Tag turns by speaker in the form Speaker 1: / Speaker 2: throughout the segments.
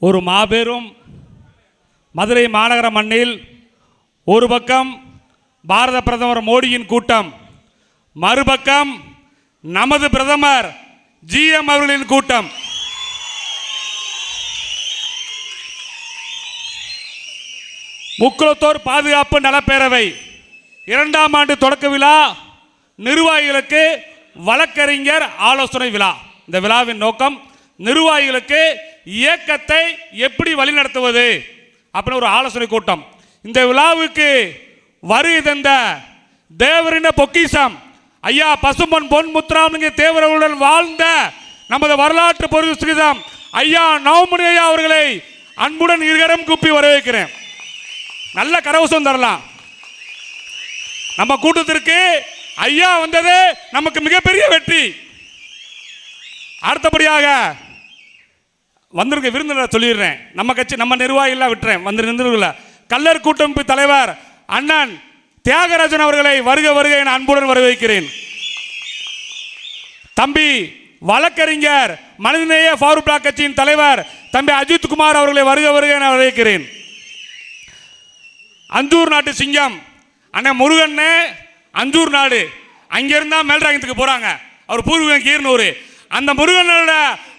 Speaker 1: ஒரு மாபெரும் மதுரை மாநகர மண்ணில் ஒரு பக்கம் பாரத பிரதமர் மோடியின் கூட்டம், மறுபக்கம் நமது பிரதமர் ஜிஎம் அவர்களின் கூட்டம். முக்குளத்தோர் பாதுகாப்பு நலப்பேரவை 2ஆம் ஆண்டு தொடக்க விழா, நிர்வாகிகளுக்கு வழக்கறிஞர் ஆலோசனை விழா. இந்த விழாவின் நோக்கம் நிர்வாகிகளுக்கு இயக்கத்தை எப்படி வழிநடத்துவது அப்படின்னு ஒரு ஆலோசனை கூட்டம். இந்த விழாவுக்கு வருகை தந்த தேவரின பொக்கிஷம் ஐயா பசும்பொன் பொன் முத்துராமலிங்க தேவர்களுடன் வாழ்ந்த நமது வரலாற்று பொருள் ஐயா நவமணி ஐயா அவர்களை அன்புடன் இருகரம் கூப்பி வரவேற்கிறேன். நல்ல கரவசம் தரலாம். நம்ம கூட்டத்திற்கு ஐயா வந்தது நமக்கு மிகப்பெரிய வெற்றி. அடுத்தபடியாக வந்திருக்க விருந்தினர் சொல்லிடுறேன். நம்ம கட்சி நம்ம நிர்வாகிகள் விட்டுறேன். வந்து கல்லர் கூட்டமைப்பு தலைவர் அண்ணன் தியாகராஜன் அவர்களை வருக வருக என அன்புடன் வரவேற்கிறேன். தம்பி வழக்கறிஞர் மனிதநேய ஃபாரூக் பிளாக் கட்சியின் தலைவர் தம்பி அஜித் குமார் அவர்களை வருக வருக என வரவேற்கிறேன். அஞ்சூர் நாட்டு சிங்கம் அண்ணன் முருகன், அஞ்சூர் நாடு, அங்கிருந்தா மேல்ராயத்துக்கு போறாங்க. அவர் பூர்வீகம் கீரனூர். அந்த முருகனோட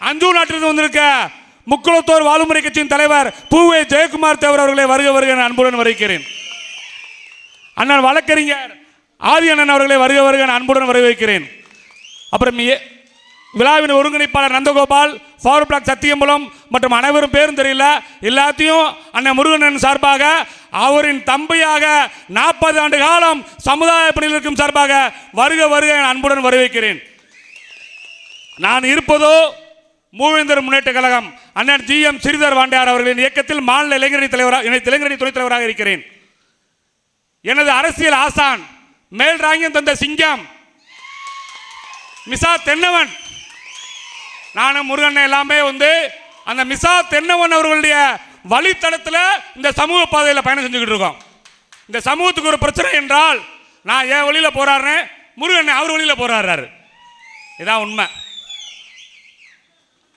Speaker 1: அஞ்சூர் நாட்டிலிருந்து வந்திருக்க முக்குளத்தோர் வாழ்முறை கட்சியின் தலைவர் பூவே ஜெயக்குமார் தேவர் அவர்களை வருக வருக என அன்புடன் வரவேற்கிறேன். அண்ணன் வழக்கறிஞர் ஆதி அண்ணன் அவர்களை வருக வருக என அன்புடன் வரவேற்கிறேன். அப்புறம் விழாவின் ஒருங்கிணைப்பாளர் நந்தகோபால், ஃபாரூக் பிளாக் சத்தியம்பலம் மற்றும் அனைவரும் பேரும் தெரியல, எல்லாத்தையும் அண்ணன் முருகன் சார்பாக அவரின் தம்பியாக 40 ஆண்டு காலம் சமுதாய பணியில் இருக்கும் சார்பாக வருக வருக என அன்புடன் வரவேற்கிறேன். நான் இருப்பதோ மூவேந்தர் முன்னேற்ற கழகம் அண்ணன் ஜிஎம் ஸ்ரீதர் வாண்டையார் அவர்களின் இயக்கத்தில் மாநில இளைஞரணி தலைவராக இளைஞரணி துணைத் தலைவராக இருக்கிறேன். எனது அரசியல் ஆசான் மேல்ராங்கியம் தந்த சிங்கம் மிசா தென்னவன், நானும் முருகன் எல்லாமே அந்த மிசா தென்னவன் அவர்களுடைய வழித்தடத்தில் இந்த சமூக பாதையில் பயணம் செஞ்சுக்கிட்டு இருக்கோம். இந்த சமூகத்துக்கு ஒரு பிரச்சனை என்றால் நான் என் வழியில் போராடுறேன், முருகன் அவர் வழியில் போராடுறாரு. இதான் உண்மை.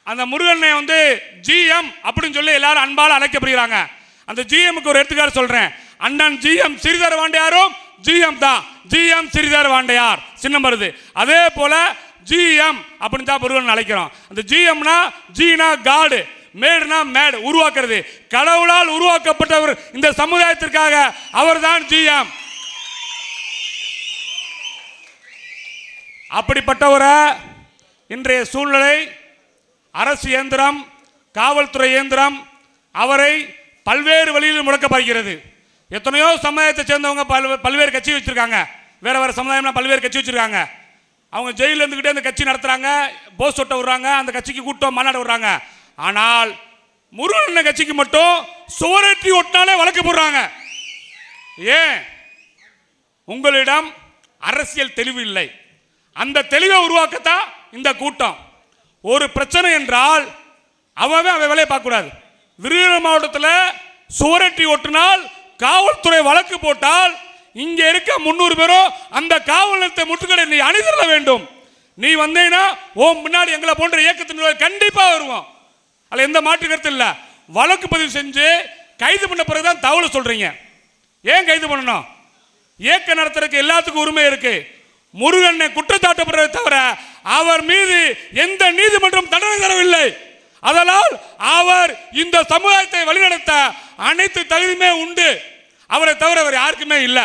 Speaker 1: அந்த முருகனை ஜிஎம் அப்படின்னு சொல்லி எல்லாரும் அன்பால் அழைக்கப்படுகிறாங்க. அந்த ஜிஎம்க்கு ஒரு எடுத்துக்காட்டு சொல்றேன். அண்ணன் ஜிஎம் ஸ்ரீதர் வாண்டையாரும் ஜிஎம் தான். ஜிஎம் ஸ்ரீதர் வாண்டையார் சின்னம் வருது. அதே போல ஜிஎம் அப்படின்னு தான் முருகன் அழைக்கிறோம். அந்த ஜிஎம்னா ஜீனா காடு, மேடுனா மேடு, உருவாக்குறது. கடவுளால் உருவாக்கப்பட்டவர் இந்த சமுதாயத்திற்காக அவர் தான் ஜிஎம். அப்படிப்பட்டவரை இன்றைய சூழ்நிலை அரசு இயந்திரம், காவல்துறை இயந்திரம் அவரை பல்வேறு வழியில் முடக்கப்படுகிறது. எத்தனையோ சமுதாயத்தை சேர்ந்தவங்க பல்வேறு கட்சி வச்சிருக்காங்க. வேற வேற சமுதாயம்னா பல்வேறு கட்சி வச்சிருக்காங்க. அவங்க ஜெயிலில் இருந்துக்கிட்டே அந்த கட்சி நடத்துறாங்க, போஸ் ஒட்ட விடுறாங்க, அந்த கட்சிக்கு கூட்டம் மாநாடு விடுறாங்க. ஆனால் முருகன் கட்சிக்கு மட்டும் சுவரேற்றி ஒட்டினாலே வழக்கு போடுறாங்க. ஏன்? உங்களிடம் அரசியல் தெளிவு இல்லை. அந்த தெளிவை உருவாக்கத்தான் இந்த கூட்டம். ஒரு பிரச்சனை என்றால் அவன் வேலையை பார்க்க கூடாது. விருதுநகர் மாவட்டத்தில் சுவரேற்றி ஒட்டினால் காவல்துறை வழக்கு போட்டால் இங்க இருக்க 300 பேரும் அந்த காவல் நிலையத்தை முற்றுகை நீ அணிதிரள வேண்டும். நீ வந்தேன்னா முன்னாடி எங்களை போன்ற இயக்கத்தின் கண்டிப்பா வருவோம். அதுல எந்த மாற்று கருத்து இல்ல. வழக்கு பதிவு செஞ்சு கைது பண்ண பிறகுதான் தகவல் சொல்றீங்க. ஏன் கைது பண்ணணும்? இயக்க நடத்துறதுக்கு எல்லாத்துக்கும் உரிமை இருக்கு. முருகனை குற்றச்சாட்டப்படுறதை தவிர அவர் மீது எந்த நீதிமன்றம் தண்டனை தரவில்லை. அதனால் அவர் இந்த சமுதாயத்தை வழிநடத்த அனைத்து தகுதியுமே உண்டு. அவரை தவிர அவர் யாருக்குமே இல்லை.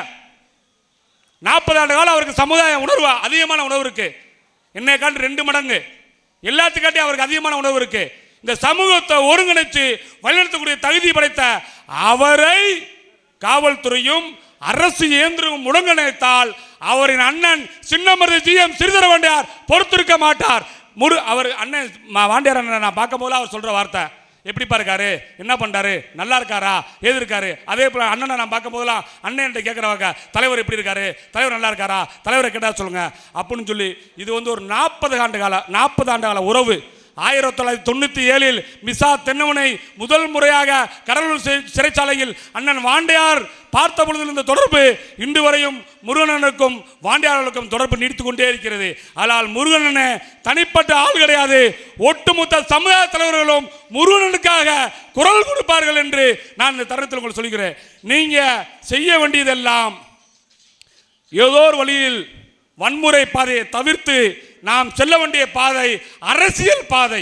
Speaker 1: 40 ஆண்டு காலம் அவருக்கு சமுதாய உணர்வு, அதிகமான உணர்வு இருக்கு. என்னை காட்டி 2 மடங்கு எல்லாத்துக்காட்டி அவருக்கு அதிகமான உணர்வு இருக்கு. இந்த சமூகத்தை ஒருங்கிணைச்சு வழிநடத்தக்கூடிய தகுதி படைத்த அவரை காவல்துறையும் அரசு இயந்திரமும் முடங்கிணைத்தால் அவரின் அண்ணன் சின்னமருது ஜிஎம் ஸ்ரீதர் வாண்டையார் பொறுத்திருக்க மாட்டார். அவர் அண்ணன் வாண்டையார் அண்ணன் நான் பார்க்கும் போது அவர் சொல்ற வார்த்தை, எப்படிப்பா இருக்காரு, என்ன பண்றாரு, நல்லா இருக்காரா, ஏது இருக்காரு. அதே போல அண்ணனை நான் பார்க்கும் போதெல்லாம் அண்ணன் கேட்கிறவங்க தலைவர் எப்படி இருக்காரு, தலைவர் நல்லா இருக்காரா, தலைவரை கேட்டா சொல்லுங்க அப்படின்னு சொல்லி இது ஒரு 40 ஆண்டு கால உறவு. 1997 மிசா தென்னவனை முதல் முறையாக கடலூர் சிறைச்சாலையில் அண்ணன் வாண்டையார் பார்த்த பொழுது இந்த தொடர்பு இன்று வரையும் முருகனனுக்கும் வாண்டையார்களுக்கும் தொடர்பு நீடித்துக் கொண்டே இருக்கிறது. ஆனால் முருகனன் தனிப்பட்ட ஆள் கிடையாது. ஒட்டுமொத்த சமுதாய தலைவர்களும் முருகனுக்காக குரல் கொடுப்பார்கள் என்று நான் இந்த தருணத்தில் உங்களுக்கு சொல்கிறேன். நீங்க செய்ய வேண்டியதெல்லாம் ஏதோ ஒரு வழியில் வன்முறை பாதையை தவிர்த்து நாம் செல்ல வேண்டிய பாதை அரசியல் பாதை.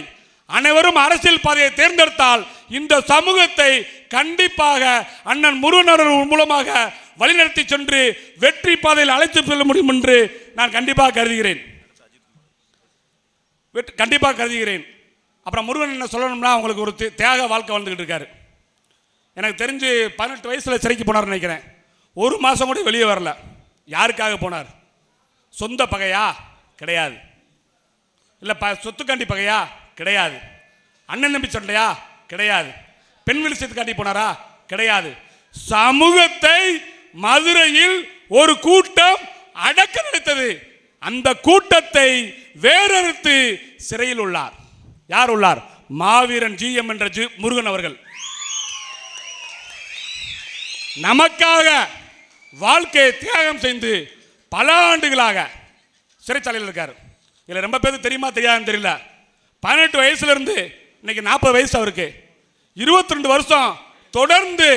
Speaker 1: அனைவரும் அரசியல் பாதையை தேர்ந்தெடுத்தால் இந்த சமூகத்தை கண்டிப்பாக அண்ணன் முருகன் மூலமாக வழிநடத்தி சென்று வெற்றி பாதையில் அழைத்து செல்ல முடியும் என்று நான் கண்டிப்பாக கருதுகிறேன். அப்புறம் முருகன் என்ன சொல்லணும்னா, அவங்களுக்கு ஒரு தியாக வாழ்க்கை வாழ்ந்துகிட்டு இருக்காரு. எனக்கு தெரிஞ்சு 18 வயசுல சிறைக்கு போனார் நினைக்கிறேன். ஒரு மாசம் கூட வெளியே வரல. யாருக்காக போனார்? சொந்த பகையா? கிடையாது. இல்லை சொத்துக்காண்டி பகையா? கிடையாது. அண்ணன் தம்பி சண்டையா? கிடையாது. பெண் விஷயத்துக்காண்டி போனாரா? கிடையாது. சமூகத்தை மதுரையில் ஒரு கூட்டம் அடக்க நினைத்தது. அந்த கூட்டத்தை வேறறுத்து சிறையில் உள்ளார். யார் உள்ளார்? மாவீரன் GM என்ற முருகன் அவர்கள். நமக்காக வாழ்க்கையை தியாகம் செய்து பல ஆண்டுகளாக சிறைச்சாலையில் இருக்கார். இதில் ரொம்ப பேருக்கு தெரியுமா தெரியாதுன்னு தெரியல. 18 வயசுல இருந்து இன்னைக்கு 40 வயசு அவருக்கு. 22 வருஷம் தொடர்ந்து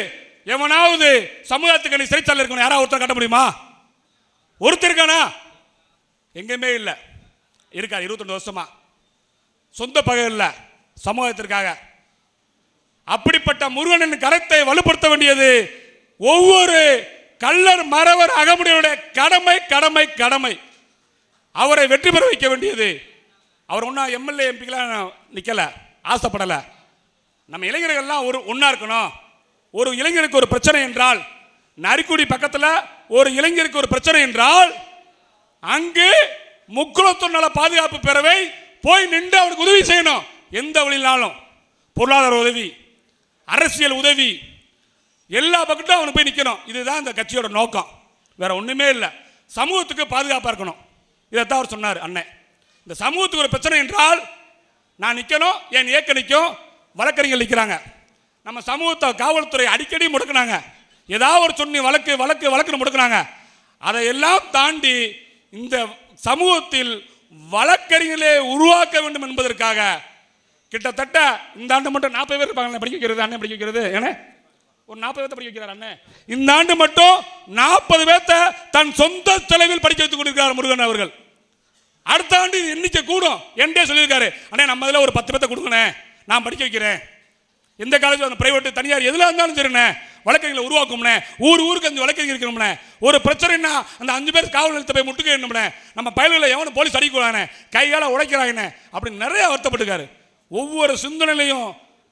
Speaker 1: எவனாவது சமூகத்துக்கு நீ சிறைச்சாலையில் இருக்கணும் யாராவது ஒருத்தர் காட்ட முடியுமா? ஒருத்தர் இருக்கானா? எங்கேயுமே இல்லை. இருக்கார் 22 வருஷமா. சொந்த பகை இல்லை, சமூகத்திற்காக. அப்படிப்பட்ட முருகனின் கரத்தை வலுப்படுத்த வேண்டியது ஒவ்வொரு கள்ளர் மறவர் அகமுடையுடைய கடமை கடமை கடமை. அவரை வெற்றி பெற வைக்க வேண்டியது. அவர் ஒன்றும் MLA MP நிற்கல, ஆசைப்படல. நம்ம இளைஞர்கள்லாம் ஒன்றா இருக்கணும். ஒரு இளைஞருக்கு ஒரு பிரச்சனை என்றால், நரிக்குடி பக்கத்தில் ஒரு இளைஞருக்கு ஒரு பிரச்சனை என்றால், அங்கு முக்குளத்தூர் நல பாதுகாப்பு பேரவை போய் நின்று அவனுக்கு உதவி செய்யணும். எந்த வழியினாலும் பொருளாதார உதவி, அரசியல் உதவி, எல்லா பக்கத்தும் அவனுக்கு போய் நிற்கணும். இதுதான் இந்த கட்சியோட நோக்கம், வேற ஒன்றுமே இல்லை. சமூகத்துக்கு பாதுகாப்பாக இருக்கணும். இதைத்தான் அவர் சொன்னார் அண்ணன். இந்த சமூகத்துக்கு ஒரு பிரச்சனை என்றால் நான் நிற்கணும், என் இயக்க நிற்கும், வழக்கறிஞர்கள் நிற்கிறாங்க. நம்ம சமூகத்தை காவல்துறை அடிக்கடி முடக்கினாங்க. ஏதாவது ஒரு சொன்னி வழக்கு வழக்கு வழக்குன்னு முடக்கினாங்க. அதையெல்லாம் தாண்டி இந்த சமூகத்தில் வழக்கறிஞர்களே உருவாக்க வேண்டும் என்பதற்காக கிட்டத்தட்ட இந்த ஆண்டு மட்டும் 40 பேர் இருப்பாங்க படிக்க வைக்கிறது. அண்ணன் படிக்க வைக்கிறது ஏன்னா ஒரு 40 பேர்த்த படிக்க வைக்கிறார் அண்ணன். இந்த ஆண்டு மட்டும் 40 பேர்த்த தன் சொந்த செலவில் படிக்க வைத்துக் கொண்டிருக்கிறார் முருகன் அவர்கள். அடுத்த ஆண்டு எண்ணிக்கை கூடும் என்றே சொல்லியிருக்காரு. அண்ணே நம்ம இதில் ஒரு 10 பேர்த்த கொடுங்கண்ணே, நான் படிக்க வைக்கிறேன். எந்த காலேஜ் பிரைவேட் தனியார் எதில் இருந்தாலும் சரிண்ணே, வழக்கறிஞர்களை உருவாக்கும்னே. ஊருக்கு 5 வழக்கறிஞர் இருக்கணும்னே. ஒரு பிரச்சனைனா அந்த 5 பேர் காவல் நிலையத்தை போய் முட்டுக்க வேணும்னே. நம்ம பயல்களை எவனும் போலீஸ் அடிக்கூடானே, கையால் உடைக்கிறாங்கண்ணே அப்படின்னு நிறைய வருத்தப்பட்டுக்காரு. ஒவ்வொரு சிந்தனையிலையும்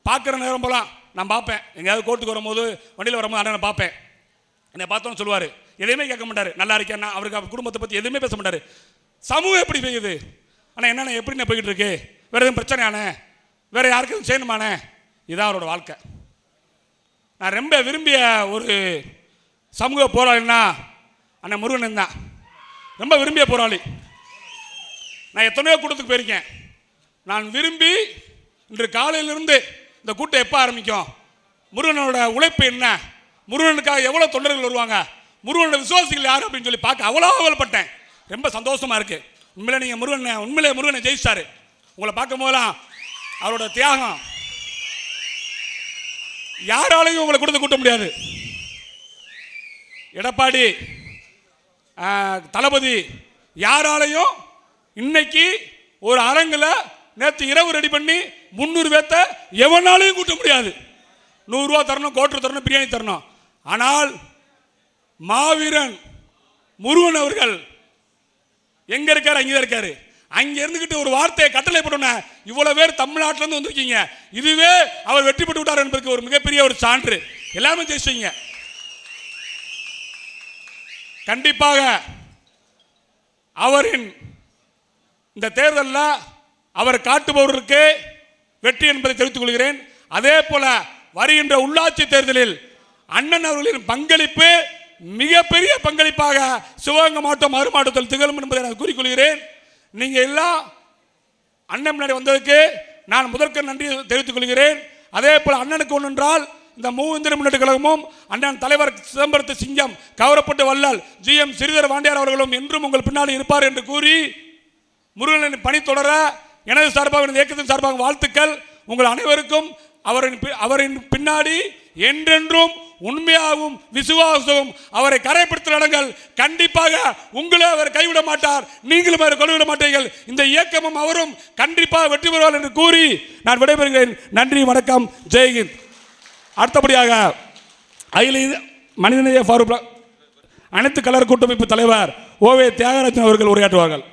Speaker 1: பார்க்குற நேரம் போலாம் நான் பார்ப்பேன். எங்கேயாவது கோர்ட்டுக்கு வரும்போது வண்டியில் வரும்போது அண்ணனை பார்ப்பேன். என்னை பார்த்தோன்னு சொல்லுவார், எதையுமே கேட்க மாட்டார். நல்லா இருக்கேன், அவருக்கு குடும்பத்தை பற்றி எதுவுமே பேச மாட்டார். சமூகம் எப்படி செய்யுது ஆனால் என்னென்ன எப்படி நான் போய்கிட்டு இருக்கு, வேறு எதுவும் பிரச்சனையானே, வேறு யாருக்கும் எதுவும் செய்யணுமானே, இதுதான் அவரோட வாழ்க்கை. நான் ரொம்ப விரும்பிய ஒரு சமூக போராளின்னா அண்ணன் முருகன் தான். ரொம்ப விரும்பிய போராளி. நான் எத்தனையோ கூட்டத்துக்கு போயிருக்கேன். நான் விரும்பி இன்று காலையிலிருந்து இந்த கூட்டம் எப்போ ஆரம்பிக்கும், முருகனோட உழைப்பு என்ன, முருகனுக்காக எவ்வளோ தொண்டர்கள் வருவாங்க, முருகனோட விசுவாசிகள் யார் அப்படின்னு சொல்லி பார்க்க அவ்வளோ அவலப்பட்டேன். ரொம்ப சந்தோஷமாக இருக்குது. உண்மையிலே நீங்கள் முருகனை ஜெயிச்சாரு. உங்களை பார்க்கும் போதெல்லாம் அவரோட தியாகம் யாராலையும் உங்களை கொடுத்து கூட்ட முடியாது. எடப்பாடி தளபதி யாராலையும் இன்னைக்கு ஒரு அரங்கில் நேற்று இரவு ரெடி பண்ணி 300 பேர்த்த எவனாலையும் கூட்ட முடியாது. 100 ரூபா தரணும், கோட்டர் தரணும், பிரியாணி தரணும். ஆனால் மாவீரன் முருகன் அவர்கள் எங்க இருக்காரு, அங்கே இருக்காரு. அங்க இருந்துகிட்டு ஒரு வார்த்தையை கட்டளை போட்டோம்னா இவ்வளவு பேர் தமிழ்நாட்டில இருந்து வந்திருக்கீங்க, இதுவே அவர் வெற்றி பெற்று விட்டார் என்பதற்கு ஒரு மிகப்பெரிய ஒரு சான்று. எல்லாமே ஜெயிச்சீங்க. கண்டிப்பாக அவரின் இந்த தேர்தலில் அவர் காட்டுபவருக்கு வெற்றி என்பதை தெரிவித்துக் கொள்கிறேன். அதே போல வருகின்ற உள்ளாட்சி தேர்தலில் அண்ணன் அவர்களின் பங்களிப்பு மிகப்பெரிய பங்களிப்பாக சிவகங்கை மாவட்டம் மதுரை மாவட்டத்தில் திகழும் என்பதை நான் கூறிக்கொள்கிறேன். நீங்க எல்லாம் அண்ணன் முன்னாடி வந்ததுக்கு நான் முதற்க நன்றி தெரிவித்துக் கொள்கிறேன். அதே போல் அண்ணனுக்கு ஒன்று என்றால் இந்த மூவிந்திர முன்னேற்ற கழகமும் அண்ணன் தலைவர் சிதம்பரத்து சிங்கம் கவரப்பட்டு வல்லால் GM ஸ்ரீதர் வாண்டியார் அவர்களும் என்றும் உங்கள் பின்னாடி இருப்பார் என்று கூறி முருகனின் பணி தொடர எனது சார்பாக இயக்கத்தின் சார்பாக வாழ்த்துக்கள். உங்கள் அனைவருக்கும் அவரின் பின்னாடி என்றென்றும் உண்மையாகவும் விசுவாசமும் அவரை கரைப்படுத்த நடங்கள். கண்டிப்பாக உங்களை அவர் கைவிட மாட்டார், நீங்களும் அவர் கைவிட மாட்டீர்கள். இந்த இயக்கமும் அவரும் கண்டிப்பாக வெற்றி பெறுவார் என்று கூறி நான் விடைபெறுகிறேன். நன்றி, வணக்கம், ஜெய்ஹிந்த். அடுத்தபடியாக அகில மனிதநேய ஃபாரூக் அனைத்து கலர் கூட்டமைப்பு தலைவர் ஓவே தியாகராஜன் அவர்கள் உரையாற்றுவார்கள்.